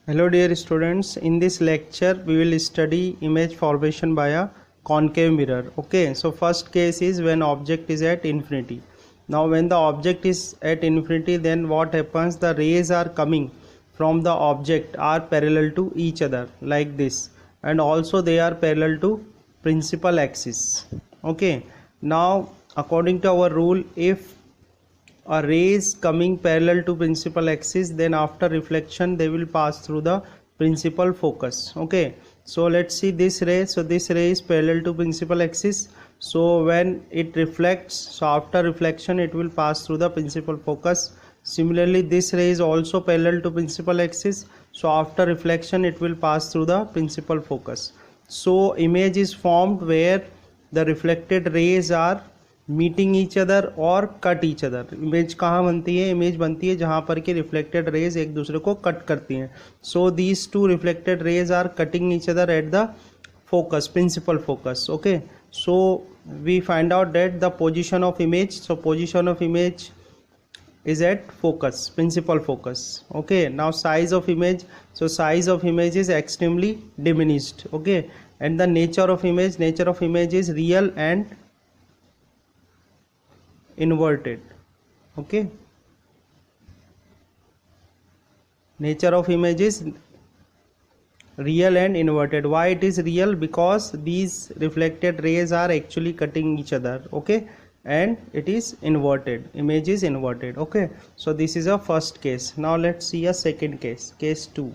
Hello dear students, in this lecture we will study image formation by a concave mirror. Okay, so first case is when object is at infinity. Now when the object is at infinity, then what happens? The rays are coming from the object are parallel to each other like this, and also they are parallel to principal axis. Okay, now according to our rule, if a rays coming parallel to principal axis, then after reflection they will pass through the principal focus. Okay, so let's see this ray. So this ray is parallel to principal axis, so when it reflects, so after reflection it will pass through the principal focus. Similarly this ray is also parallel to principal axis, so after reflection it will pass through the principal focus. So image is formed where the reflected rays are meeting each other और cut each other. Image कहाँ बनती है? Image बनती है जहाँ पर कि reflected raise एक दूसरे को कट करती हैं. So these two reflected rays are cutting each other at the focus, principal focus. Okay, so we find out that the position of image, so position of image is at focus, principal focus. Okay, now size of image, so size of image is extremely diminished. Okay, and the nature of image is real and inverted. Okay, nature of image is real and inverted. Why it is real? Because these reflected rays are actually cutting each other. Okay, and it is inverted, image is inverted. Okay, so this is a first case. Now let's see a second case, case 2.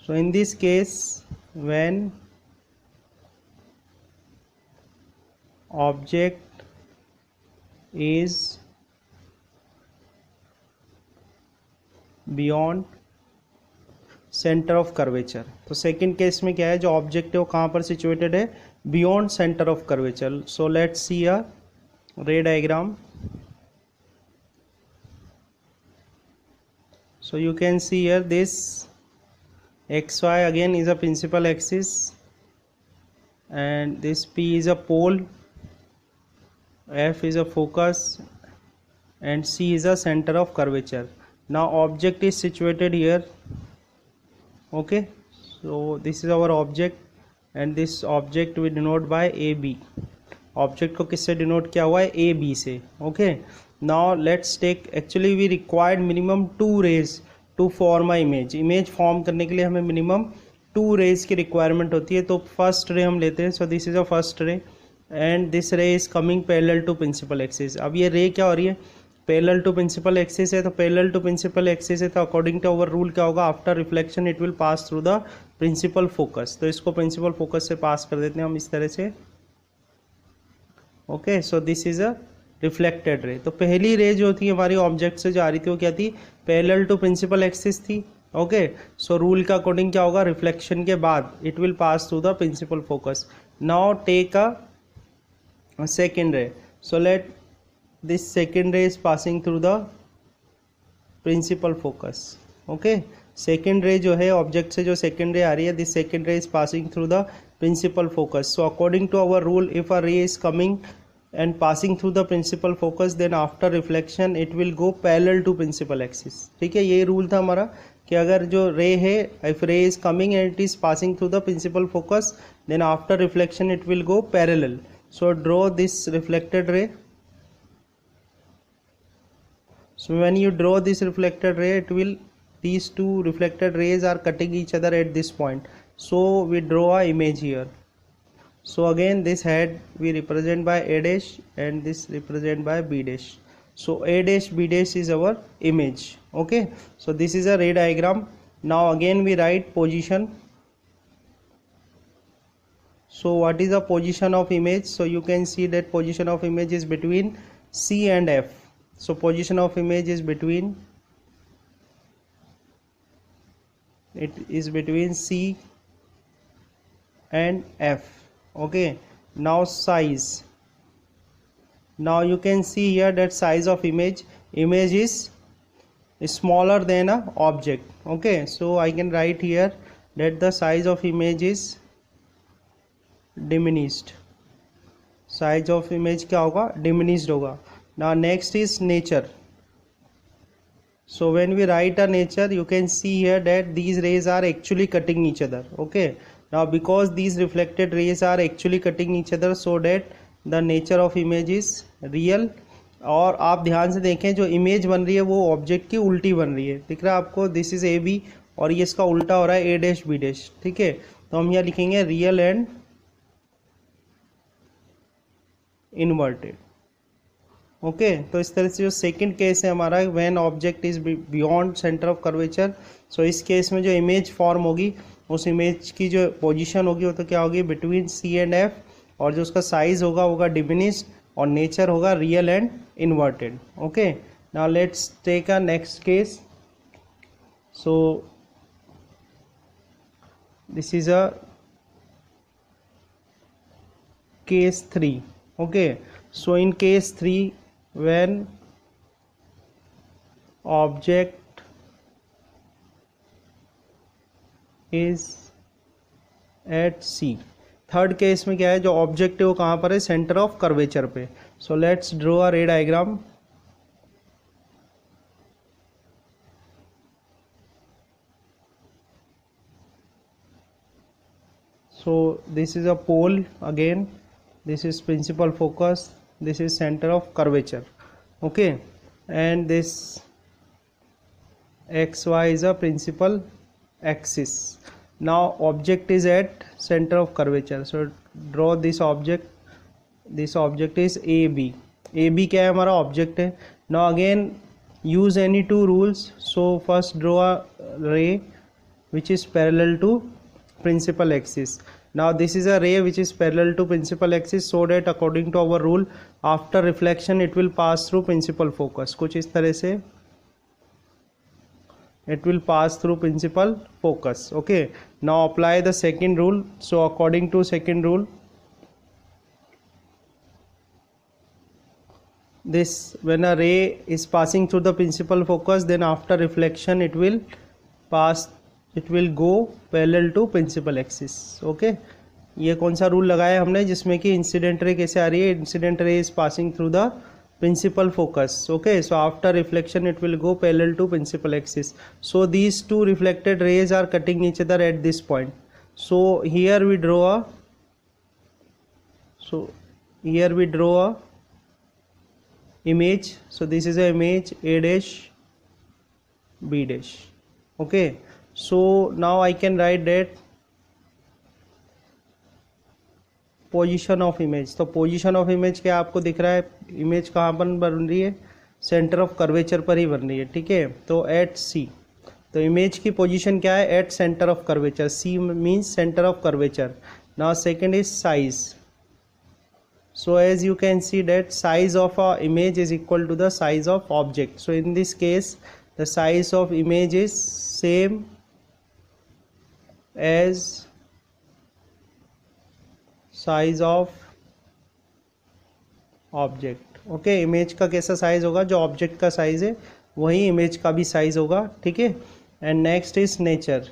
So in this case, when object is beyond centre of curvature. तो second case में क्या है, जो object है वो कहाँ पर situated है? Beyond centre of curvature. So let's see अ रे diagram. So you can see here this xy again is a principal axis, and this P is a pole, F is a focus, and C is a center of curvature. Now object is situated here. Okay, so this is our object, and this object we denote by AB. Object को किससे denote किया हुआ है? AB से. Okay, now let's take, actually we required minimum 2 rays to form a image. Image form करने के लिए हमें मिनिमम 2 रेज की रिक्वायरमेंट होती है. तो फर्स्ट रे हम लेते हैं. So this is a first ray, and this ray is coming parallel to principal axis. अब ये रे क्या हो रही है? पैरेलल टू प्रिंसिपल एक्सिस है. तो पैरेलल टू प्रिंसिपल एक्सिस है, तो अकॉर्डिंग टू अवर रूल क्या होगा? After reflection it will pass through the principal focus. तो इसको प्रिंसिपल फोकस से पास कर देते हैं हम इस तरह से. Okay, so this is a reflected रे. तो पहली रे जो थी हमारी ऑब्जेक्ट से जो आ रही थी वो क्या थी? पैरेलल टू प्रिंसिपल एक्सिस थी. ओके, सो रूल के अकॉर्डिंग क्या होगा? रिफ्लेक्शन के बाद it will pass through the principal focus. Now take a second ray. So let this second ray is passing through the principal focus. Okay, second ray जो है object से जो second ray आ रही है, this second ray is passing through the principal focus. So according to our rule, if a ray is coming and passing through the principal focus, then after reflection it will go parallel to principal axis. ठीक है, ये rule था हमारा कि अगर जो रे है, if ray is coming and it is passing through the principal focus, then after reflection it will go parallel. So draw this reflected ray. So when you draw this reflected ray, it will, these two reflected rays are cutting each other at this point. So we draw a image here. So again this head we represent by A dash and this represent by B dash. So A dash B dash is our image. Okay, so this is a ray diagram. Now again we write position. So what is the position of image? So you can see that position of image is between C and F. So position of image is between, it is between C and F. Okay, now size. Now you can see here that size of image is smaller than a object. Okay, so I can write here that the size of image is diminished. Size of image क्या होगा? Diminished होगा. Now next is nature. So when we write a nature, you can see here that these rays are actually cutting each other. Okay, now because these reflected rays are actually cutting each other, so that the nature of image is real. और आप ध्यान से देखें, जो image बन रही है वो ऑब्जेक्ट की उल्टी बन रही है, दिख रहा है आपको, दिस इज ए बी और ये इसका उल्टा हो रहा है ए डैश बी डैश, ठीक है। तो हम यहाँ लिखेंगे रियल एंड इन्वर्टेड। ओके तो इस तरह से जो सेकंड केस है हमारा, when object is beyond centre of curvature, so इस केस में जो इमेज फॉर्म होगी, उस इमेज की जो पोजीशन होगी वो तो क्या होगी, बिटवीन सी एंड एफ, और जो उसका साइज होगा डिमिनिश्ड, और नेचर होगा real and inverted. Okay now let's take a next case. So this is a case 3. Okay, so in case 3, when object is at C, third case में क्या है, जो ऑब्जेक्ट है वो कहाँ पर है, सेंटर ऑफ कर्वेचर पे। सो लेट्स ड्रॉ अ रे diagram. So this is a pole again, this is principal focus, this is center of curvature. Okay, and this xy is a principal axis. Now object is at center of curvature, so draw this object. This object is AB. AB क्या है, हमारा object है। Now again use any two rules. So first draw a ray which is parallel to principal axis. Now this is a ray which is parallel to principal axis, so that according to our rule, after reflection it will pass through principal focus. कुछ इस तरह से it will pass through principal focus. Okay, now apply the second rule. So according to second rule, this, when a ray is passing through the principal focus, then after reflection it will go parallel to principal axis. Okay, ये कौन सा rule लगाया हमने, जिसमें कि incident ray कैसे आ रही है, incident ray is passing through the principal focus. Okay, so after reflection it will go parallel to principal axis. So these two reflected rays are cutting each other at this point. So here we draw a image. So this is a image A dash B dash. Okay, so now I can write that position of image. तो position of image क्या आपको दिख रहा है, image कहाँ पर बन रही है, सेंटर ऑफ कर्वेचर पर ही बन रही है, ठीक है। तो एट सी, तो इमेज की पोजीशन क्या है, at centre of curvature. C means centre of curvature. Now second is size. So as you can see that size of a image is equal to the size of object. So in this case the size of image is same as size of object. Okay, image का कैसा size होगा, जो object का size है वही image का भी size होगा, ठीक है। And next is nature.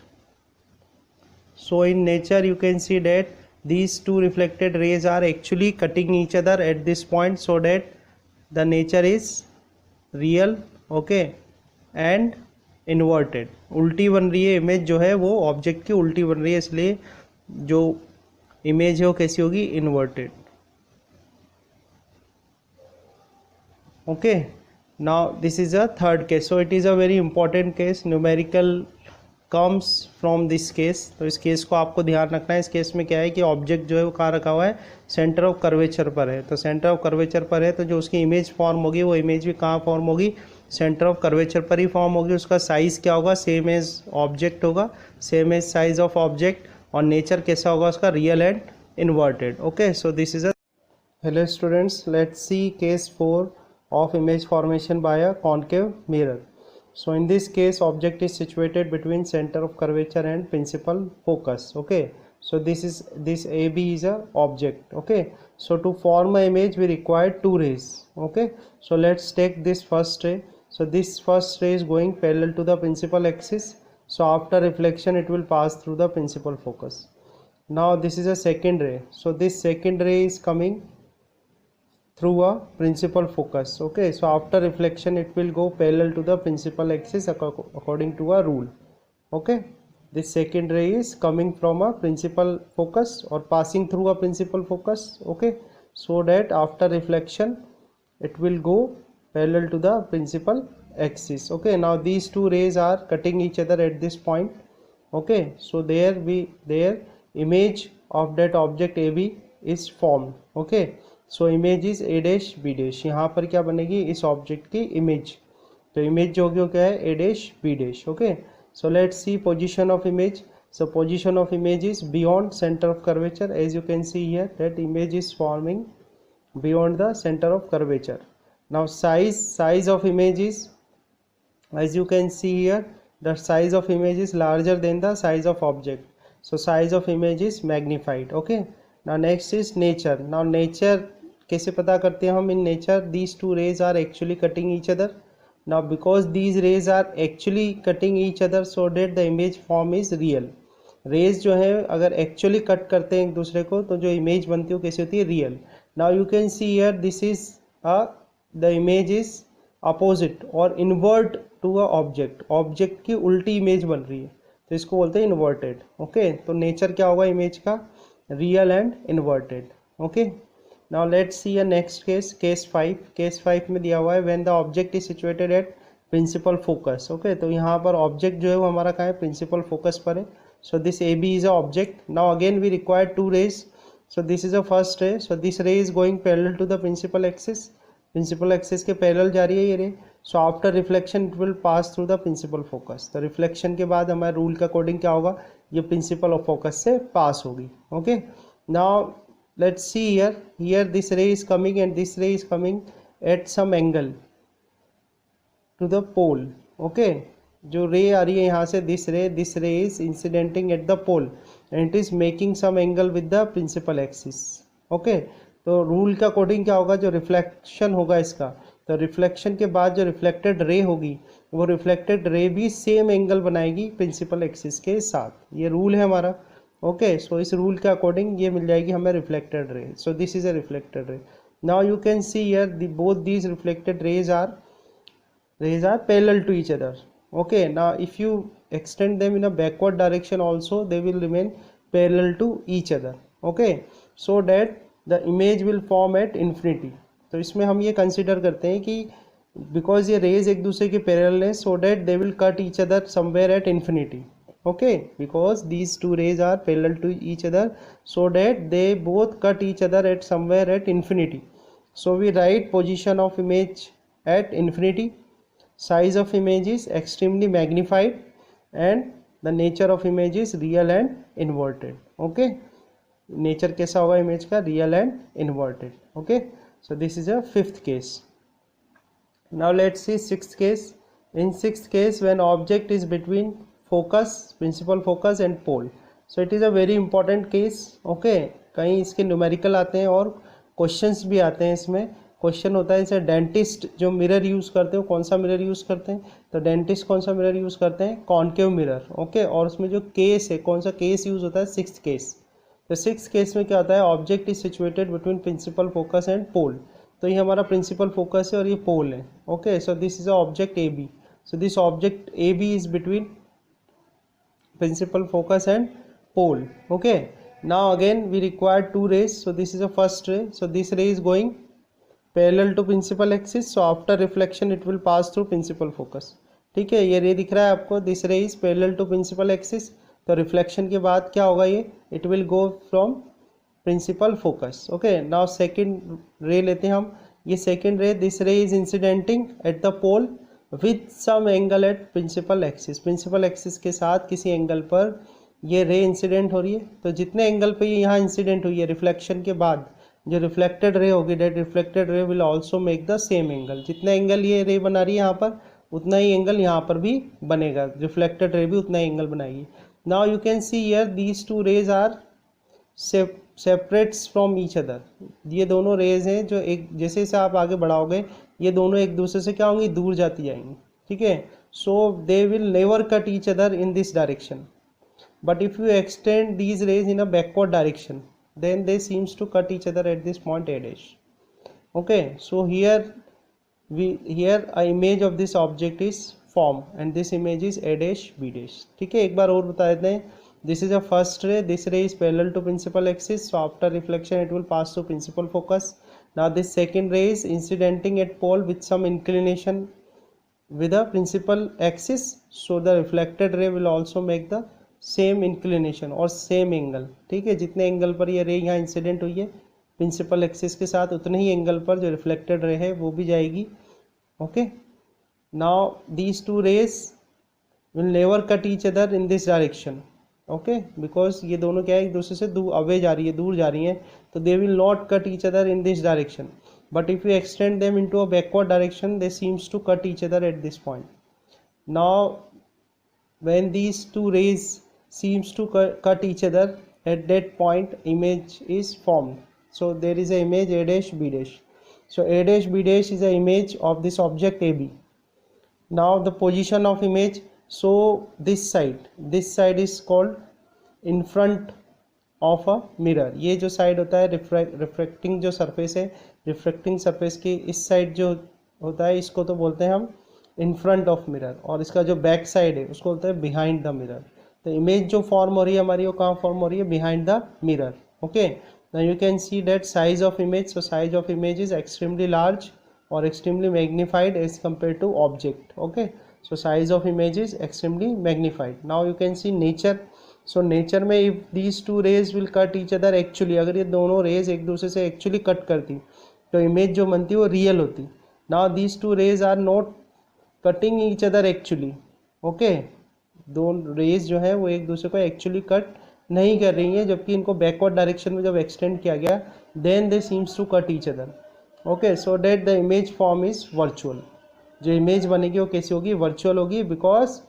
So in nature you can see that these two reflected rays are actually cutting each other at this point, so that the nature is real, okay, and inverted. उल्टी बन रही है image, जो है वो object की उल्टी बन रही है, इसलिए जो इमेज है वो कैसी होगी, inverted. Okay, now this is a third case. So it is a very important case, numerical comes from this case. तो इस केस को आपको ध्यान रखना है। इस केस में क्या है कि ऑब्जेक्ट जो है वो कहाँ रखा हुआ है, सेंटर ऑफ कर्वेचर पर है। तो सेंटर ऑफ कर्वेचर पर है, तो जो उसकी इमेज फॉर्म होगी वो इमेज भी कहाँ फॉर्म होगी, सेंटर ऑफ कर्वेचर पर ही फॉर्म होगी। उसका साइज क्या होगा, सेम एज ऑब्जेक्ट होगा, same as size of object. और नेचर कैसा होगा उसका, real and inverted. Okay, so this is a hello students, let's see case 4 of image formation by a concave mirror. So in this case object is situated between center of curvature and principal focus. Okay, so this AB is a object. Okay, so to form an image we require two rays. Okay, so let's take this first ray. So this first ray is going parallel to the principal axis, so after reflection it will pass through the principal focus. Now this is a second ray, so this second ray is coming through a principal focus. Okay, so after reflection it will go parallel to the principal axis according to a rule. Okay, this second ray is coming from a principal focus or passing through a principal focus. Okay, so that after reflection it will go parallel to the principal axis. Okay, now these two rays are cutting each other at this point. Okay, so their image of that object AB is formed. Okay, so image is A dash B dash, यहाँ पर क्या बनेगी इस object की image, तो image जो होगी वो क्या है A dash B dash. Okay, so let's see position of image. So position of image is beyond centre of curvature. As you can see here that image is forming beyond the centre of curvature. Now size of image is, as you can see here, the size of image is larger than the size of object, so size of image is magnified. Okay, now next is nature. Now nature कैसे पता करते हैं हम इन nature? These two rays are actually cutting each other. Now because these rays are actually cutting each other so that the image form is real. Rays जो है अगर actually cut करते हैं एक दूसरे को तो जो इमेज बनती है वो कैसी होती है? Real. Now you can see here this is the image is opposite और invert to a object. Object की उल्टी इमेज बन रही है तो इसको बोलते हैं इन्वर्टेड. ओके, तो नेचर क्या होगा इमेज का? Real and inverted. Okay, now let's see a next case, case 5. Case 5 में दिया हुआ है when the object is situated at principal focus. Okay, तो यहाँ पर ऑब्जेक्ट जो है वो हमारा कहाँ है? प्रिंसिपल फोकस पर है. So this A B is a object. Now again we require to rays. So this is a first ray. So this ray is going parallel to the principal axis. Principal axis के parallel जा रही है ये ray. So after reflection it will pass through the principal focus. तो reflection के बाद हमारे rule के अकॉर्डिंग क्या होगा? ये प्रिंसिपल ऑफ फोकस से पास होगी. Okay, now let's see here this ray is coming and this ray is coming at some angle to the pole. okay, जो रे आ रही है यहाँ से this ray is incidenting at the pole and it is making some angle with the principal axis. okay, तो rule के according क्या होगा? जो रिफ्लेक्शन होगा इसका, तो रिफ्लेक्शन के बाद जो रिफ्लेक्टेड रे होगी वो रिफ्लेक्टेड रे भी सेम एंगल बनाएगी प्रिंसिपल एक्सिस के साथ. ये रूल है हमारा. ओके, सो इस रूल के अकॉर्डिंग ये मिल जाएगी हमें reflected ray. So this is a reflected ray. Now you can see here both these reflected rays are parallel to each other. Okay, now if you extend them in a backward direction also they will remain parallel to each other. Okay, so that the image will form at infinity. तो इसमें हम ये consider करते हैं कि because ये raise एक दूसरे के पैरेलल है so that they will cut each other somewhere at infinity. okay, because these two rays are parallel to each other so that they both cut each other at somewhere at infinity. So we write position of image at infinity, size of image is extremely magnified and the nature of image is real and inverted. okay, nature कैसा होगा image का? real and inverted. okay, so this is a fifth case. now let's see sixth case. in sixth case when object is between focus, principal focus and pole. So it is a very important case. Okay, कहीं इसके numerical आते हैं और questions भी आते हैं. इसमें question होता है जैसे डेंटिस्ट जो मिरर यूज़ करते हैं कौन सा मिरर यूज़ करते हैं? तो डेंटिस्ट कौन सा मिरर यूज़ करते हैं? Concave mirror. ओके, और उसमें जो केस है कौन सा केस यूज़ होता है? Sixth case. तो सिक्स्थ केस में क्या होता है? Object is situated between principal focus and pole. तो ये हमारा प्रिंसिपल फोकस है और ये पोल है. Okay, so this is a object A B. So this object A B is between principal focus and pole. okay, now again we require two rays. so this is a first ray. so this ray is going parallel to principal axis. so after reflection it will pass through principal focus. ठीक है, ये रे दिख रहा है आपको. this ray is parallel to principal axis. तो reflection के बाद क्या होगा? ये it will go from principal focus. okay, now second ray लेते हैं हम. ये second ray, this ray is incidenting at the pole with some angle at principal axis. Principal axis के साथ किसी एंगल पर ये रे इंसिडेंट हो रही है. तो जितने एंगल पे ये यहाँ इंसिडेंट हुई है रिफ्लेक्शन के बाद जो रिफ्लेक्टेड रे होगी that reflected ray will also make the same angle. जितना एंगल ये रे बना रही है यहाँ पर उतना ही एंगल यहाँ पर भी बनेगा. रिफ्लेक्टेड रे भी उतना ही एंगल बनाएगी. Now you can see here these two rays are separates from each other. ये दोनों रेज हैं जो एक जैसे जैसे आप आगे बढ़ाओगे ये दोनों एक दूसरे से क्या होंगी? दूर जाती जाएंगी. ठीक है, so they will never cut each other in this direction. But if you extend these rays in a backward direction then they seems to cut each other at this point A dash. Okay, so here a image of this object is formed and this image is a dash b dash. ठीक है, एक बार और बता देते हैं. This is a first ray. This ray is parallel to principal axis. So after reflection, it will pass to principal focus. Now this second ray is incidenting at pole with some inclination with a principal axis. So the reflected ray will also make the same inclination और same angle. ठीक है, जितने angle पर ये रे यहाँ incident हुई है प्रिंसिपल एक्सिस के साथ, उतने ही एंगल पर जो रिफ्लेक्टेड रे है वो भी जाएगी. Okay, now these two rays will never cut each other in this direction. Okay, because ये दोनों क्या है, एक दूसरे से दूर अवे जा रही है, दूर जा रही हैं, तो they will not cut each other in this direction. But if you extend them into a backward direction, they seems to cut each other at this point. Now when these two rays seems to cut each other at that point, image is formed. So there is a image a dash b dash. So a dash b dash is an image of this object AB. Now the position of image, so this side is called in front of a mirror. ये जो side होता है refracting जो surface है, refracting surface की इस side जो होता है इसको तो बोलते हैं हम इन फ्रंट ऑफ मिरर, और इसका जो बैक साइड है उसको बोलते हैं बिहाइंड द मिरर. तो इमेज जो फॉर्म हो रही है हमारी वो कहाँ फॉर्म हो रही है, behind the mirror. Okay, now you can see that size of image, so size of image is extremely large or extremely magnified as compared to object. Okay, so size of image is extremely magnified. Now you can see nature. So nature में if these two rays will cut each other actually, अगर ये दोनों rays एक दूसरे से actually cut करती तो image जो बनती वो real होती. Now these two rays are not cutting each other actually. Okay, दोनों rays जो है वो एक दूसरे को actually cut नहीं कर रही है, जबकि इनको बैकवर्ड डायरेक्शन में जब एक्सटेंड किया गया then they seems to cut each other. Okay, so that the image form is virtual. जो इमेज बनेगी वो कैसी होगी, वर्चुअल होगी, बिकॉज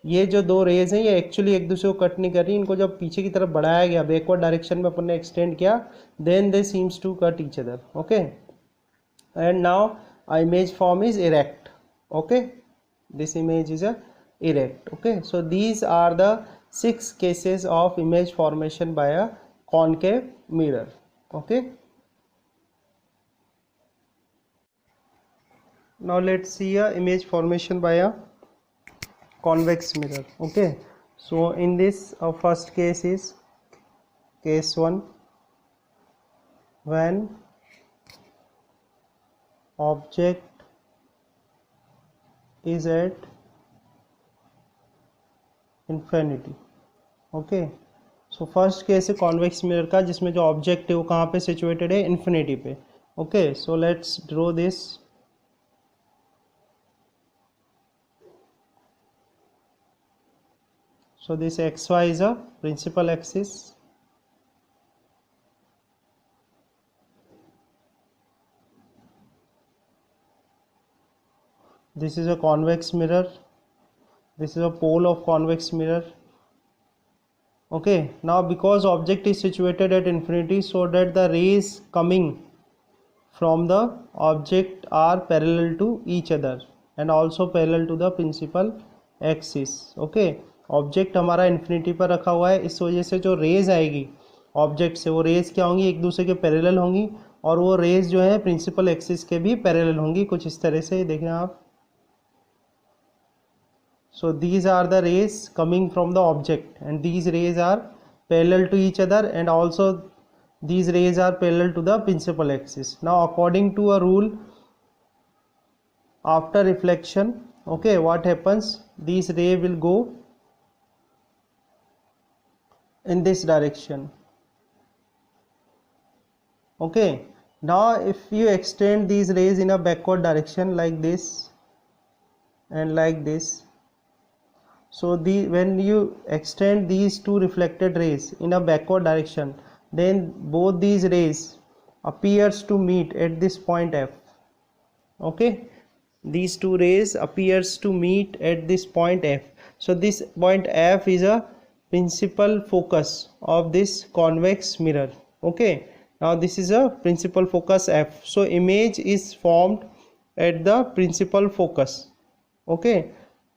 ये जो दो रेज हैं ये एक्चुअली एक दूसरे को कट नहीं कर रही. इनको जब पीछे की तरफ बढ़ाया गया बैकवर्ड डायरेक्शन में अपन ने एक्सटेंड किया then they seems to cut each other. Okay, and now a image form is erect. Okay, this image is a erect. Okay, so these are the 6 cases of image formation by a concave mirror. Okay, now let's see a image formation by a convex mirror. Okay, so in this first case is case 1, when object is at infinity. Okay, so first case है convex mirror का जिसमें जो object है वो कहाँ पे situated है, infinity पे. Okay, so let's draw this. So this X Y is a principal axis. This is a convex mirror. This is a pole of convex mirror. Okay, now because object is situated at infinity, so that the rays coming from the object are parallel to each other and also parallel to the principal axis. Okay, object हमारा infinity पर रखा हुआ है, इस वजह से जो raise आएगी ऑब्जेक्ट से वो रेज क्या होंगी, एक दूसरे के पैरेलल होंगी, और वो रेज जो है प्रिंसिपल एक्सिस के भी पैरेलल होंगी. कुछ इस तरह से देखें आप. So these are the rays coming from the object and these rays are parallel to each other and also these rays are parallel to the principal axis. Now according to a rule, after reflection, okay, what happens, these ray will go in this direction. Okay, now if you extend these rays in a backward direction like this and like this, so when you extend these two reflected rays in a backward direction, then both these rays appears to meet at this point F. Okay, these two rays appears to meet at this point F. So this point F is a principal focus of this convex mirror. Okay, now this is a principal focus F. So image is formed at the principal focus. Okay,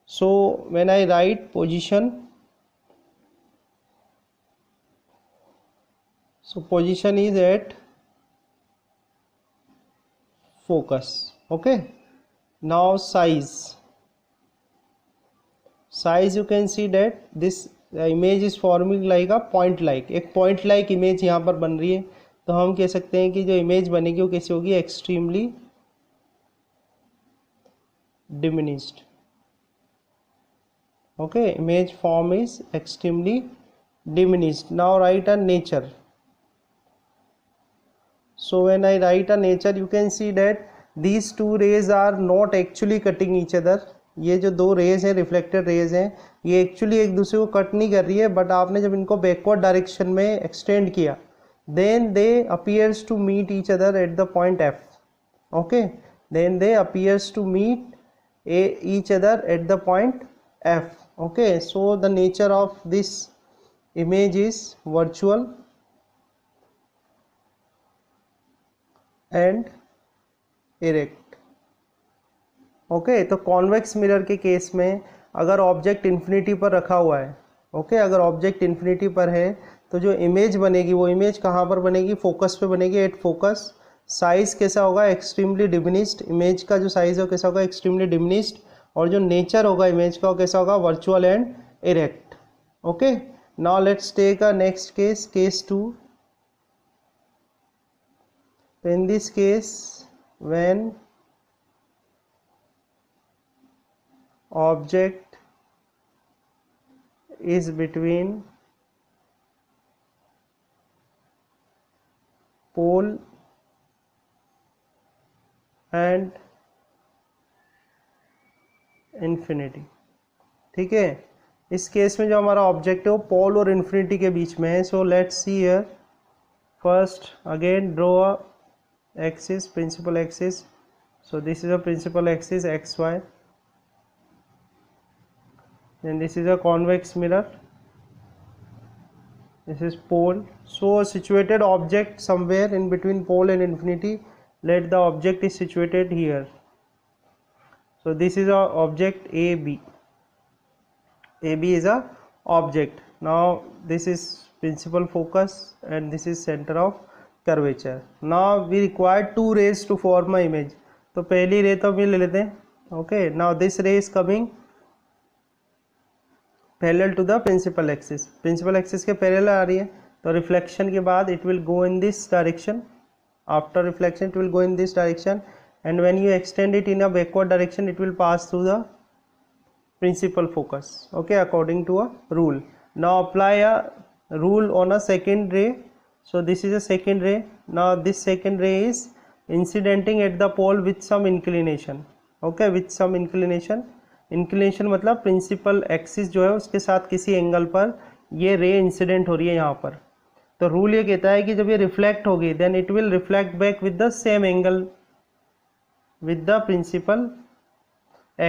so when I write position, so position is at focus. Okay, now size you can see that this image is forming like a point like, एक point like image यहाँ पर बन रही है. तो हम कह सकते हैं कि जो image बनेगी वो कैसी होगी, extremely diminished. Okay, image form is extremely diminished. Now write a nature. So when I write a nature, you can see that these two rays are not actually cutting each other. ये जो दो raise हैं, reflected raise हैं, ये actually एक दूसरे को cut नहीं कर रही है, बट आपने जब इनको बैकवर्ड डायरेक्शन में एक्सटेंड किया, then they appears to meet each other at the point F. Okay, then they appears to meet each other at the point F. Okay, so the nature of this image is virtual and erect. Okay, तो convex mirror के case में अगर object infinity पर रखा हुआ है, okay, अगर object infinity पर है तो जो इमेज बनेगी वो इमेज कहाँ पर बनेगी, फोकस पे बनेगी, एट फोकस. साइज कैसा होगा, एक्सट्रीमली डिमिनिश्ड. इमेज का जो साइज है वो कैसा होगा, एक्सट्रीमली डिमिनिश्ड. और जो नेचर होगा इमेज का वो कैसा होगा, virtual and erect. Okay, now let's take a next case, case 2. In this case, when object is between pole and infinity. ठीक है, इस केस में जो हमारा ऑब्जेक्ट है वो पोल और इन्फिनिटी के बीच में है. सो let's see here. First again draw a axis, principal axis. So this is a principal axis xy, then this is a convex mirror, this is pole. So situated object somewhere in between pole and infinity, let the object is situated here. So this is a object AB. AB is a object. Now this is principal focus and this is center of curvature. Now we require two rays to form an image. तो पहली रे तो हम ले लेते हैं. Okay, now this ray is coming parallel to the principal axis. Principal axis के parallel आ रही है, तो reflection के बाद it will go in this direction. After reflection it will go in this direction, and when you extend it in a backward direction it will pass through the principal focus. Okay, according to a rule. Now apply a rule on a second ray. So this is a second ray. Now this second ray is incidenting at the pole with some inclination. Okay, with some inclination. Inclination मतलब principal axis जो है उसके साथ किसी angle पर ये ray incident हो रही है यहाँ पर. तो रूल ये कहता है कि जब ये रिफ्लेक्ट होगी then it will reflect back with the same angle with the principal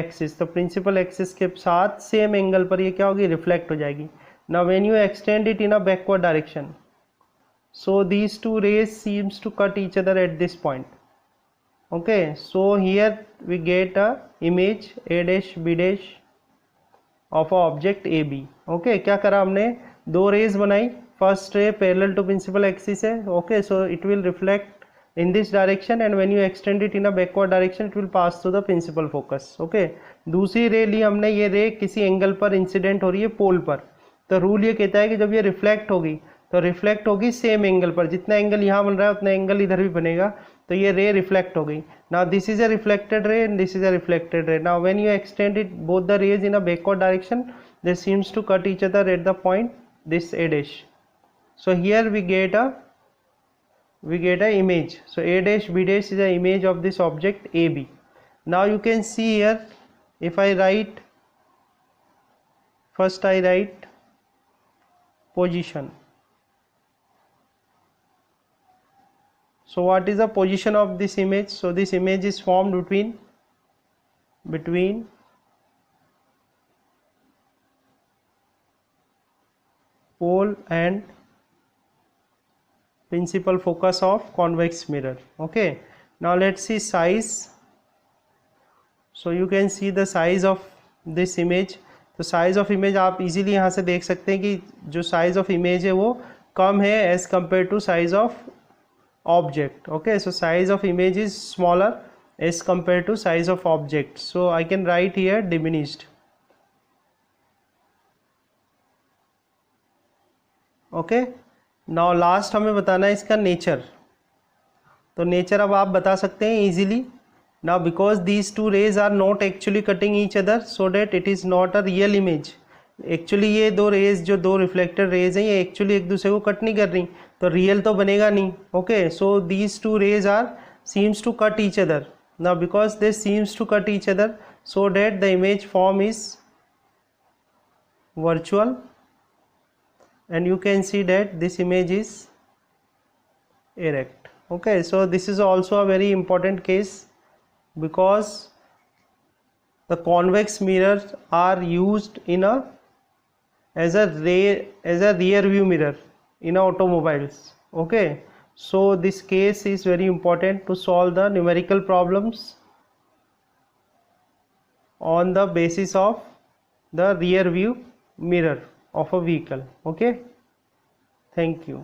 axis. तो principal axis के साथ सेम एंगल पर ये क्या होगी, रिफ्लेक्ट हो जाएगी. Now when you extend it in a backward direction, so these two rays seems to cut each other at this point. Okay, so here we get a image a dash b dash of a object AB. Okay, क्या करा हमने, दो raise बनाई. First ray parallel to principal axis है. Okay, so it will reflect in this direction and when you extend it in a backward direction it will pass through the principal focus. Okay, दूसरी रे ली हमने, ये रे किसी angle पर incident हो रही है पोल पर. तो रूल ये कहता है कि जब ये रिफ्लेक्ट होगी तो रिफ्लेक्ट होगी सेम एंगल पर, जितना एंगल यहाँ बन रहा है उतना एंगल इधर भी बनेगा. तो ये रे रिफ्लेक्ट हो गई. Now this is a reflected ray and this is a reflected ray. Now when you extend it both the rays in a backward direction they seems to cut each other at the point this a dash. So here we get a image. So a dash b dash is a image of this object AB. Now you can see here, if I write, first I write position. So what is the position of this image? So this image is formed between pole and principal focus of convex mirror. Okay, now let's see size. So you can see the size of this image. तो size of image आप easily यहाँ से देख सकते हैं कि जो size of image है वो कम है as compared to size of object. Okay, so size of image is smaller as compared to size of object. So I can write here diminished. Okay, now last हमें बताना है इसका nature. तो nature अब आप बता सकते हैं easily. Now because these two rays are not actually cutting each other, so that it is not a real image. Actually ये दो रेज, जो दो रिफ्लेक्टेड रेज हैं, ये एक्चुअली एक दूसरे को कट नहीं कर रही, तो रियल तो बनेगा नहीं. Okay, so these two rays are seems to cut each other. Now because they seems to cut each other, so that the image form is virtual, and you can see that this image is erect. Okay, so this is also a very important case, because the convex mirrors are used in a as a rear view mirror in automobiles. Okay, so this case is very important to solve the numerical problems on the basis of the rear view mirror of a vehicle. Okay, thank you.